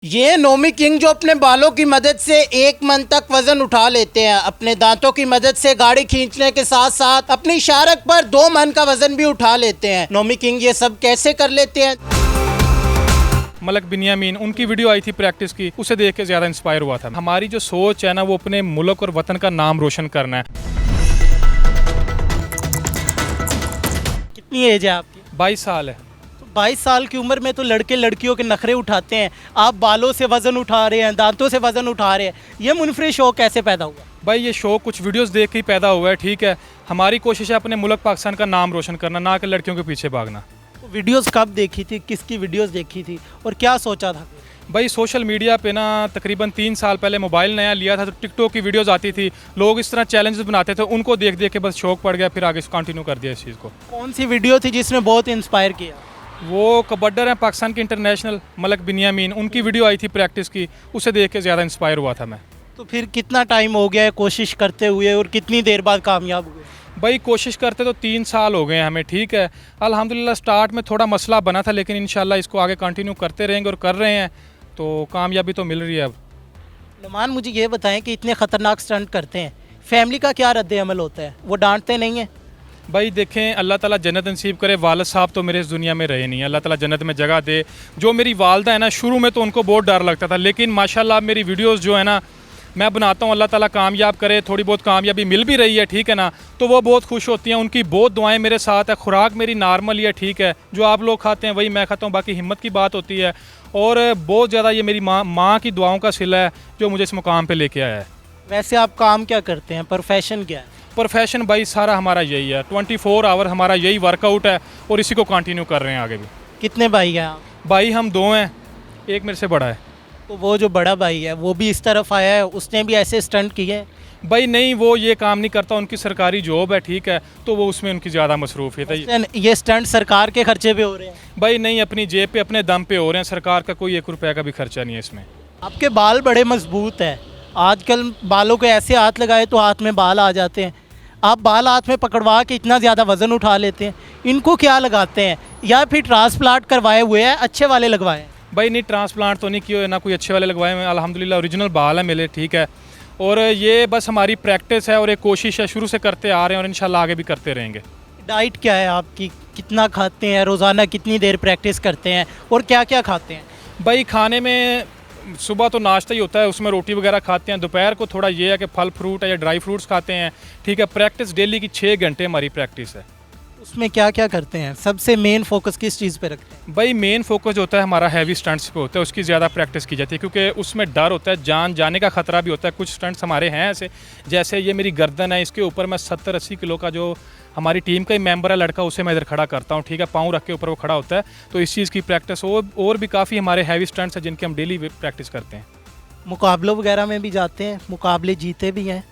ये नोमी किंग जो अपने बालों की मदद से 1 मन तक वजन उठा लेते हैं। अपने दांतों की मदद से गाड़ी खींचने के साथ साथ अपनी शारक पर 2 मन का वजन भी उठा लेते हैं। नोमी किंग ये सब कैसे कर लेते हैं? मलक बिनियामीन उनकी वीडियो आई थी प्रैक्टिस की, उसे देख के ज़्यादा इंस्पायर हुआ था। हमारी जो सोच है ना, वो अपने मुल्क और वतन का नाम रोशन करना है। कितनी एज है आपकी? 22 साल है। 22 साल की उम्र में तो लड़के लड़कियों के नखरे उठाते हैं। आप बालों से वजन उठा रहे हैं, दांतों से वजन उठा रहे हैं। ये मुनफरिद शौक कैसे पैदा हुआ? भाई ये शौक कुछ वीडियोस देख के ही पैदा हुआ है, ठीक है। हमारी कोशिश है अपने मुल्क पाकिस्तान का नाम रोशन करना, ना कि लड़कियों के पीछे भागना। तो वीडियोस कब देखी थी, किसकी वीडियोस देखी थी और क्या सोचा था? भाई सोशल मीडिया पे ना तकरीबन 3 साल पहले मोबाइल नया लिया था, तो टिकटॉक की वीडियोस आती थी, लोग इस तरह चैलेंजेस बनाते थे, उनको देख देख के बस शौक पड़ गया, फिर आगे कंटिन्यू कर दिया इस चीज़ को। कौन सी वीडियो थी जिसने बहुत इंस्पायर किया? वो कबड्डर हैं पाकिस्तान के इंटरनेशनल, मलक बिनियामीन, उनकी वीडियो आई थी प्रैक्टिस की, उसे देख के ज़्यादा इंस्पायर हुआ था मैं। तो फिर कितना टाइम हो गया है कोशिश करते हुए और कितनी देर बाद कामयाब हुए? भाई कोशिश करते तो 3 साल हो गए हैं हमें, ठीक है। अल्हम्दुलिल्लाह स्टार्ट में थोड़ा मसला बना था, लेकिन इंशाल्लाह इसको आगे कंटिन्यू करते रहेंगे और कर रहे हैं, तो कामयाबी तो मिल रही है अब। नुमान, मुझे ये बताएं कि इतने ख़तरनाक स्टंट करते हैं, फैमिली का क्या रद्द अमल होता है? वो डांटते नहीं हैं? भाई देखें, अल्लाह ताला जन्नत नसीब करे। वालिद साहब तो मेरे इस दुनिया में रहे नहीं, अल्लाह ताला जन्नत में जगह दे। जो मेरी वालदा है ना, शुरू में तो उनको बहुत डर लगता था, लेकिन माशाल्लाह मेरी वीडियोस जो है ना मैं बनाता हूँ, अल्लाह ताला कामयाब करे, थोड़ी बहुत कामयाबी मिल भी रही है, ठीक है ना, तो वो बहुत खुश होती हैं। उनकी बहुत दुआएं मेरे साथ है। खुराक मेरी नॉर्मल ही है, ठीक है, जो आप लोग खाते हैं वही मैं खाता हूँ, बाकी हिम्मत की बात होती है। और बहुत ज़्यादा ये मेरी माँ की दुआओं का सिला है जो मुझे इस मुकाम पर लेके आया है। वैसे आप काम क्या करते हैं, प्रोफेशन क्या है? प्रोफेशन भाई सारा हमारा यही है, 24 आवर हमारा यही वर्कआउट है और इसी को कंटिन्यू कर रहे हैं आगे भी। कितने भाई हैं आप? भाई हम 2 हैं, एक मेरे से बड़ा है। तो वो जो बड़ा भाई है वो भी इस तरफ आया है, उसने भी ऐसे स्टंट किए हैं? भाई नहीं, वो ये काम नहीं करता, उनकी सरकारी जॉब है, ठीक है, तो वो उसमें उनकी ज़्यादा मसरूफियत है। ये स्टंट सरकार के खर्चे पे हो रहे हैं? भाई नहीं, अपनी जेब पे अपने दम पे हो रहे हैं, सरकार का कोई 1 रुपये का भी खर्चा नहीं है इसमें। आपके बाल बड़े मजबूत हैं। आजकल बालों को ऐसे हाथ लगाए तो हाथ में बाल आ जाते हैं। आप बाल हाथ में पकड़वा के इतना ज़्यादा वज़न उठा लेते हैं, इनको क्या लगाते हैं? या फिर ट्रांसप्लांट करवाए हुए हैं, अच्छे वाले लगवाए हैं? भाई नहीं, ट्रांसप्लांट तो नहीं किए, ना कोई अच्छे वाले लगवाए हैं, अल्हम्दुलिल्लाह ओरिजिनल बाल है मेरे, ठीक है। और ये बस हमारी प्रैक्टिस है और एक कोशिश है, शुरू से करते आ रहे हैं और इंशाल्लाह आगे भी करते रहेंगे। डाइट क्या है आपकी? कितना खाते हैं रोज़ाना, कितनी देर प्रैक्टिस करते हैं और क्या क्या खाते हैं? भाई खाने में सुबह तो नाश्ता ही होता है, उसमें रोटी वगैरह खाते हैं। दोपहर को थोड़ा ये है कि फल फ्रूट है या ड्राई फ्रूट्स खाते हैं, ठीक है। प्रैक्टिस डेली की 6 घंटे हमारी प्रैक्टिस है। उसमें क्या क्या करते हैं? सबसे मेन फोकस किस चीज़ पे रखते हैं? भाई मेन फोकस जो होता है हमारा हैवी स्टंट्स पे होता है, उसकी ज़्यादा प्रैक्टिस की जाती है, क्योंकि उसमें डर होता है, जान जाने का ख़तरा भी होता है। कुछ स्टंट्स हमारे हैं ऐसे, जैसे ये मेरी गर्दन है, इसके ऊपर मैं 70-80 किलो का जो हमारी टीम का ही मेंबर है लड़का, उसे मैं इधर खड़ा करता हूँ, ठीक है, पाँव रख के ऊपर वो खड़ा होता है। तो इस चीज़ की प्रैक्टिस और भी काफ़ी हमारे हैवी स्टंट्स हैं जिनकी हम डेली प्रैक्टिस करते हैं। मुकाबलों वगैरह में भी जाते हैं, मुकाबले जीते भी हैं?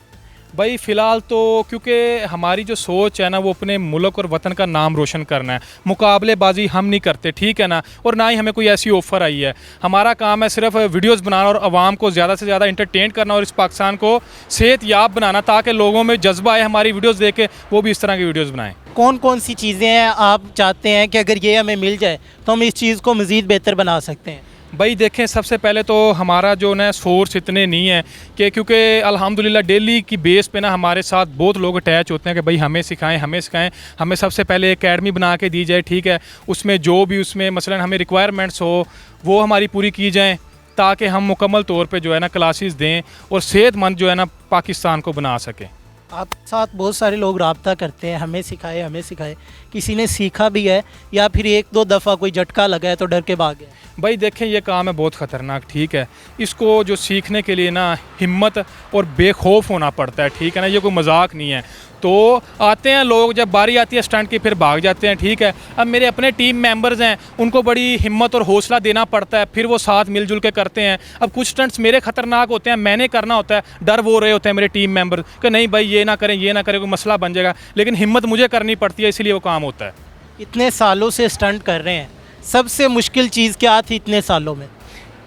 भाई फ़िलहाल तो क्योंकि हमारी जो सोच है ना, वो अपने मुल्क और वतन का नाम रोशन करना है, मुकाबलेबाजी हम नहीं करते, ठीक है ना, और ना ही हमें कोई ऐसी ऑफ़र आई है। हमारा काम है सिर्फ वीडियोस बनाना और आवाम को ज़्यादा से ज़्यादा इंटरटेन करना और इस पाकिस्तान को सेहतयाब बनाना, ताकि लोगों में जज्बा आए हमारी वीडियोस देख के वो भी इस तरह की वीडियोस बनाएं। कौन कौन सी चीज़ें हैं आप चाहते हैं कि अगर ये हमें मिल जाए तो हम इस चीज़ को मज़ीद बेहतर बना सकते हैं? भाई देखें, सबसे पहले तो हमारा जो ना सोर्स इतने नहीं है कि, क्योंकि अल्हम्दुलिल्लाह डेली की बेस पे ना हमारे साथ बहुत लोग अटैच होते हैं कि भाई हमें सिखाएं हमें सिखाएं। हमें सबसे पहले एकेडमी बना के दी जाए, ठीक है, उसमें जो भी उसमें मसलन हमें रिक्वायरमेंट्स हो वो हमारी पूरी की जाएं, ताकि हम मुकम्मल तौर पे जो है ना क्लासेस दें और सेहतमंद जो है ना पाकिस्तान को बना सकें। आपके साथ बहुत सारे लोग रब्ता करते हैं, हमें सिखाए हमें सिखाए। किसी ने सीखा भी है या फिर 1-2 दफ़ा कोई झटका लगा है तो डर के भाग गए? भाई देखें, ये काम है बहुत ख़तरनाक, ठीक है। इसको जो सीखने के लिए ना हिम्मत और बेखौफ होना पड़ता है, ठीक है ना, ये कोई मजाक नहीं है। तो आते हैं लोग, जब बारी आती है स्टंट की फिर भाग जाते हैं, ठीक है। अब मेरे अपने टीम मेंबर्स हैं, उनको बड़ी हिम्मत और हौसला देना पड़ता है, फिर वो साथ मिलजुल के करते हैं। अब कुछ स्टंट्स मेरे ख़तरनाक होते हैं, मैंने करना होता है, डर वो रहे होते हैं मेरे टीम मेंबर कि नहीं भाई ये ना करें ये ना करें, कोई मसला बन जाएगा, लेकिन हिम्मत मुझे करनी पड़ती है, इसीलिए वो काम होता है। इतने सालों से स्टंट कर रहे हैं, सबसे मुश्किल चीज़ क्या थी इतने सालों में?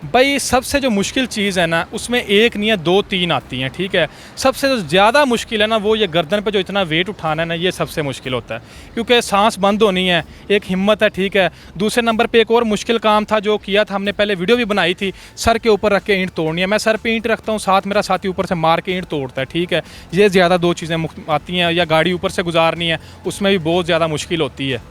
भाई सबसे जो मुश्किल चीज़ है ना उसमें एक नहीं है, 2-3 आती हैं, ठीक है। सबसे जो ज़्यादा मुश्किल है ना वो ये गर्दन पे जो इतना वेट उठाना है ना, ये सबसे मुश्किल होता है, क्योंकि सांस बंद होनी है, एक हिम्मत है, ठीक है। दूसरे नंबर पे एक और मुश्किल काम था जो किया था हमने, पहले वीडियो भी बनाई थी, सर के ऊपर रख के ईंट तोड़नी है। मैं सर पे ईंट रखता हूँ, साथ मेरा साथी ऊपर से मार के ईंट तोड़ता है, ठीक है। ये ज़्यादा 2 चीज़ें आती हैं, या गाड़ी ऊपर से गुजारनी है, उसमें भी बहुत ज़्यादा मुश्किल होती है।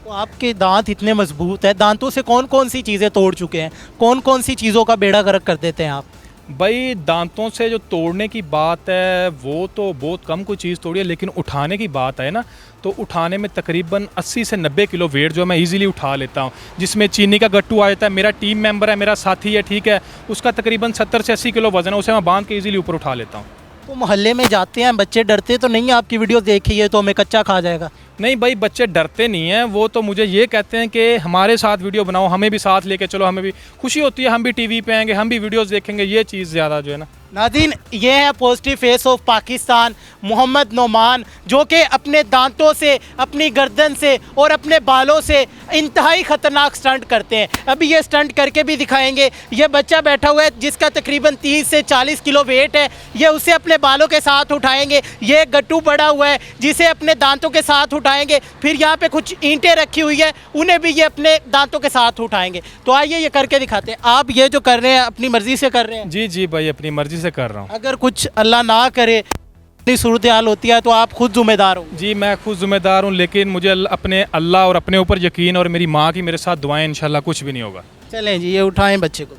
तो आपके दांत इतने मजबूत है, दांतों से कौन कौन सी चीज़ें तोड़ चुके हैं, कौन कौन सी चीज़ों का बेड़ा गर्क कर देते हैं आप? भाई दांतों से जो तोड़ने की बात है वो तो बहुत कम कोई चीज़ तोड़ी है, लेकिन उठाने की बात है ना, तो उठाने में तकरीबन 80 से 90 किलो वेट जो मैं इजीली उठा लेता हूँ। जिसमें चीनी का गट्टू आ जाता है, मेरा टीम मेंबर है, मेरा साथी है, ठीक है, उसका तकरीबन 70 से 80 किलो वजन है, उसे मैं बांध के इजीली ऊपर उठा लेता हूँ। तो मोहल्ले में जाते हैं बच्चे, डरते तो नहीं आपकी वीडियो देखिए तो हमें कच्चा खा जाएगा? नहीं भाई, बच्चे डरते नहीं हैं, वो तो मुझे ये कहते हैं कि हमारे साथ वीडियो बनाओ, हमें भी साथ लेके चलो, हमें भी खुशी होती है, हम भी टीवी पे आएंगे, हम भी वीडियोस देखेंगे, ये चीज़ ज़्यादा जो है ना। नाज़रीन, ये है positive face of Pakistan Mohammad Noman, जो कि अपने दांतों से, अपनी गर्दन से और अपने बालों से इंतहाई ख़तरनाक स्टंट करते हैं। अभी ये स्टंट करके भी दिखाएंगे। ये बच्चा बैठा हुआ है जिसका तकरीबन 30 से 40 किलो वेट है, ये उसे अपने बालों के साथ उठाएंगे। ये गट्टू पड़ा हुआ है जिसे अपने दांतों के साथ उठाएंगे। फिर यहाँ पे कुछ ईंटें रखी हुई है, उन्हें भी ये अपने दांतों के साथ उठाएंगे। तो आइए ये करके दिखाते हैं। आप ये जो कर रहे हैं अपनी मर्ज़ी से कर रहे हैं? जी जी भाई, अपनी मर्ज़ी से कर रहा हूँ। अगर कुछ अल्लाह ना करे इतनी सूरत हाल होती है तो आप खुद जिम्मेदार हो? जी मैं खुद ज़िम्मेदार हूँ, लेकिन मुझे अपने अल्लाह और अपने ऊपर यकीन, और मेरी माँ की मेरे साथ दुआएं, इंशाल्लाह कुछ भी नहीं होगा। चलें जी, ये उठाएं बच्चे को।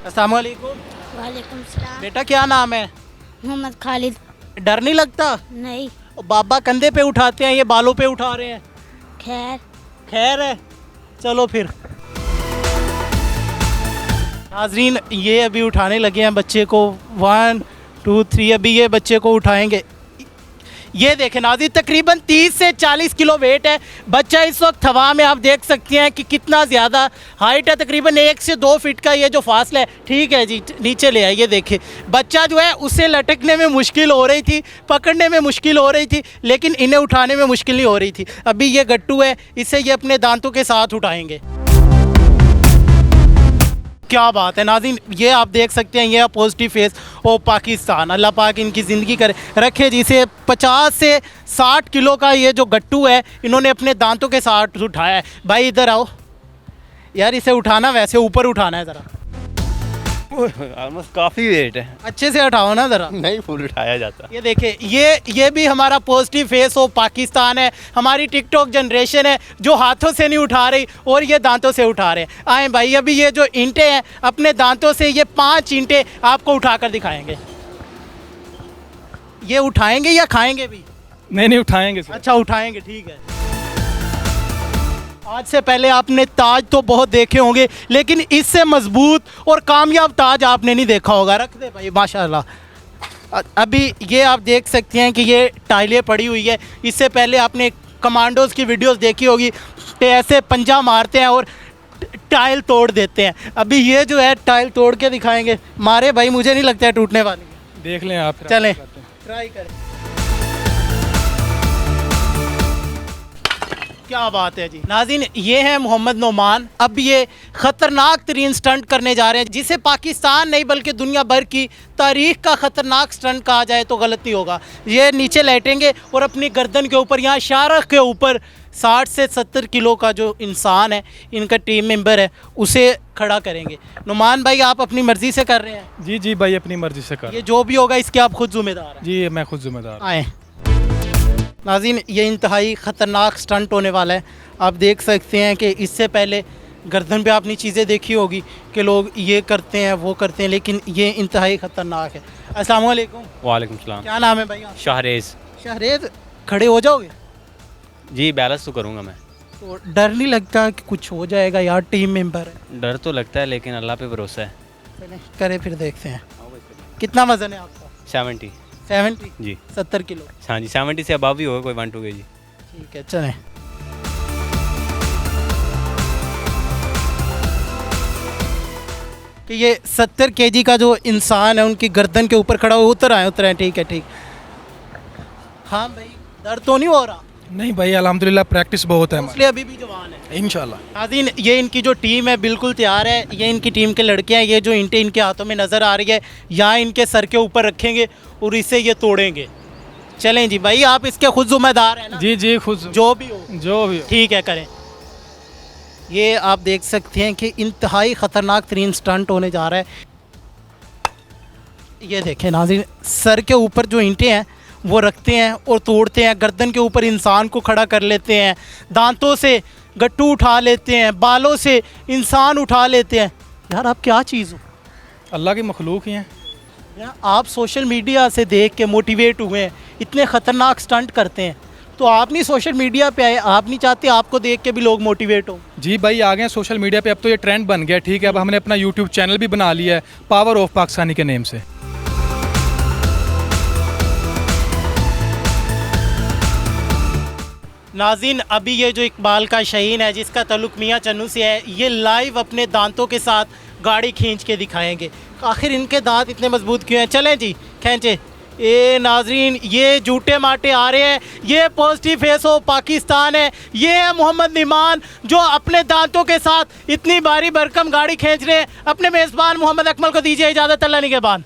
अस्सलाम वालेकुम। वालेकुम सलाम। बेटा क्या नाम है? मोहम्मद खालिद। डर नहीं लगता? नहीं। बाबा कंधे पे उठाते हैं, ये बालों पे उठा रहे हैं। खैर। खैर है, चलो फिर। नाजरीन, ये अभी उठाने लगे हैं बच्चे को। 1 2 3, अभी ये बच्चे को उठाएंगे। ये देखें नाज़रीन, तकरीबन 30 से 40 किलो वेट है बच्चा इस वक्त हवा में। आप देख सकते हैं कि कितना ज़्यादा हाइट है, तकरीबन 1 से 2 फीट का ये जो फासला है। ठीक है जी, नीचे ले आइए। देखिए बच्चा जो है उसे लटकने में मुश्किल हो रही थी, पकड़ने में मुश्किल हो रही थी, लेकिन इन्हें उठाने में मुश्किल नहीं हो रही थी। अभी ये गट्टू है, इसे ये अपने दांतों के साथ उठाएंगे। क्या बात है नाज़रीन, ये आप देख सकते हैं, ये पॉजिटिव फेस ओ पाकिस्तान। अल्लाह पाक इनकी ज़िंदगी करे रखे। जिसे 50 से 60 किलो का ये जो गट्टू है इन्होंने अपने दांतों के साथ उठाया है। भाई इधर आओ यार, इसे उठाना वैसे ऊपर उठाना है ज़रा। ऑलमोस्ट काफ़ी वेट है। अच्छे से उठाओ ना ज़रा। नहीं फुल उठाया जाता। ये देखिए, ये भी हमारा पॉजिटिव फेस ऑफ पाकिस्तान है। हमारी टिकटॉक जनरेशन है जो हाथों से नहीं उठा रही और ये दांतों से उठा रहे हैं। आए भाई, अभी ये जो ईंटें हैं अपने दांतों से ये 5 ईंटें आपको उठाकर दिखाएंगे। ये उठाएंगे या खाएंगे भी? नहीं उठाएंगे सर। अच्छा उठाएंगे, ठीक है। आज से पहले आपने ताज तो बहुत देखे होंगे, लेकिन इससे मजबूत और कामयाब ताज आपने नहीं देखा होगा। रख दे भाई, माशाल्लाह। अभी ये आप देख सकते हैं कि ये टाइलें पड़ी हुई है। इससे पहले आपने कमांडोज़ की वीडियोस देखी होगी कि ऐसे पंजा मारते हैं और टाइल तोड़ देते हैं। अभी ये जो है टाइल तोड़ के दिखाएंगे। मारे भाई, मुझे नहीं लगता है टूटने वाली है। देख लें आप, चलें ट्राई करें। क्या बात है जी। नाज़रीन, ये है मोहम्मद नोमान। अब ये ख़तरनाक तरीन स्टंट करने जा रहे हैं जिसे पाकिस्तान नहीं बल्कि दुनिया भर की तारीख का ख़तरनाक स्टंट कहा जाए तो गलत नहीं होगा। ये नीचे लेटेंगे और अपनी गर्दन के ऊपर, यहाँ शारख के ऊपर 60 से 70 किलो का जो इंसान है, इनका टीम मेंबर है, उसे खड़ा करेंगे। नुमान भाई, आप अपनी मर्ज़ी से कर रहे हैं? जी जी भाई, अपनी मर्ज़ी से कर। ये जो भी होगा इसके आप खुद जिम्मेदार हैं? जी, मैं खुद जिम्मेदार। आए नाज़रीन, ये इंतहाई ख़तरनाक स्टंट होने वाला है। आप देख सकते हैं कि इससे पहले गर्दन पे आपने चीज़ें देखी होगी कि लोग ये करते हैं वो करते हैं, लेकिन ये इंतहाई ख़तरनाक है। अस्सलाम वालेकुम। वालेकुम सलाम। क्या नाम है भाई आपका? शाहरेज़। शाहरेज़, खड़े हो जाओगे? जी, बैलेंस तो करूँगा मैं। तो डर नहीं लगता कि कुछ हो जाएगा यार, टीम मेंबर है? डर तो लगता है, लेकिन अल्लाह पे भरोसा है। चलें करे फिर देखते हैं। कितना वज़न है आपका? 70। 70 जी। 70 किलो। हाँ जी, 70 से अबव भी होगा, कोई 1-2 kg। ठीक है, चलें। कि ये 70 kg का जो इंसान है उनकी गर्दन के ऊपर खड़ा हुआ, उतर आए। ठीक है, ठीक। हाँ भाई, दर्द तो नहीं हो रहा? नहीं भाई अल्हम्दुलिल्लाह प्रैक्टिस बहुत है इसलिए अभी भी जवान है। इंशाल्लाह। नाज़रीन ये इनकी जो टीम है बिल्कुल तैयार है। ये इनकी टीम के लड़के हैं। ये जो ईंटें इनके हाथों में नज़र आ रही है यहाँ इनके सर के ऊपर रखेंगे और इसे ये तोड़ेंगे। चलें जी भाई, आप इसके खुद जिम्मेदार हैं ना? जी जी खुद जो भी हो ठीक है, करें। ये आप देख सकते हैं कि इंतहाई ख़तरनाक तरीन स्टंट होने जा रहा है। ये देखें नाज़रीन, सर के ऊपर जो ईंटें हैं वो रखते हैं और तोड़ते हैं। गर्दन के ऊपर इंसान को खड़ा कर लेते हैं, दांतों से गट्टू उठा लेते हैं, बालों से इंसान उठा लेते हैं। यार आप क्या चीज़ हो? अल्लाह की मखलूक ही हैं। यार आप सोशल मीडिया से देख के मोटिवेट हुए हैं, इतने ख़तरनाक स्टंट करते हैं, तो आप नहीं सोशल मीडिया पे आए? आप नहीं चाहते आपको देख के भी लोग मोटिवेट हो? जी भाई आ गए हैं सोशल मीडिया पे, अब तो ये ट्रेंड बन गया। ठीक है, अब हमने अपना यूट्यूब चैनल भी बना लिया है पावर ऑफ पाकिस्तानी के नेम से। नाज़रीन अभी ये जो इकबाल का शहीन है जिसका ताल्लुक मियाँ चन्नू से है, ये लाइव अपने दांतों के साथ गाड़ी खींच के दिखाएंगे। आखिर इनके दांत इतने मजबूत क्यों हैं? चलें जी खींचे। ए नाज़रीन ये झूठे माटे आ रहे हैं, ये पॉजिटिव फेस ऑफ पाकिस्तान है। ये है मोहम्मद निमान जो अपने दांतों के साथ इतनी भारी भरकम गाड़ी खींच रहे हैं। अपने मेज़बान मोहम्मद अकमल को दीजिए इजाज़त। अल्लाह निगहबान।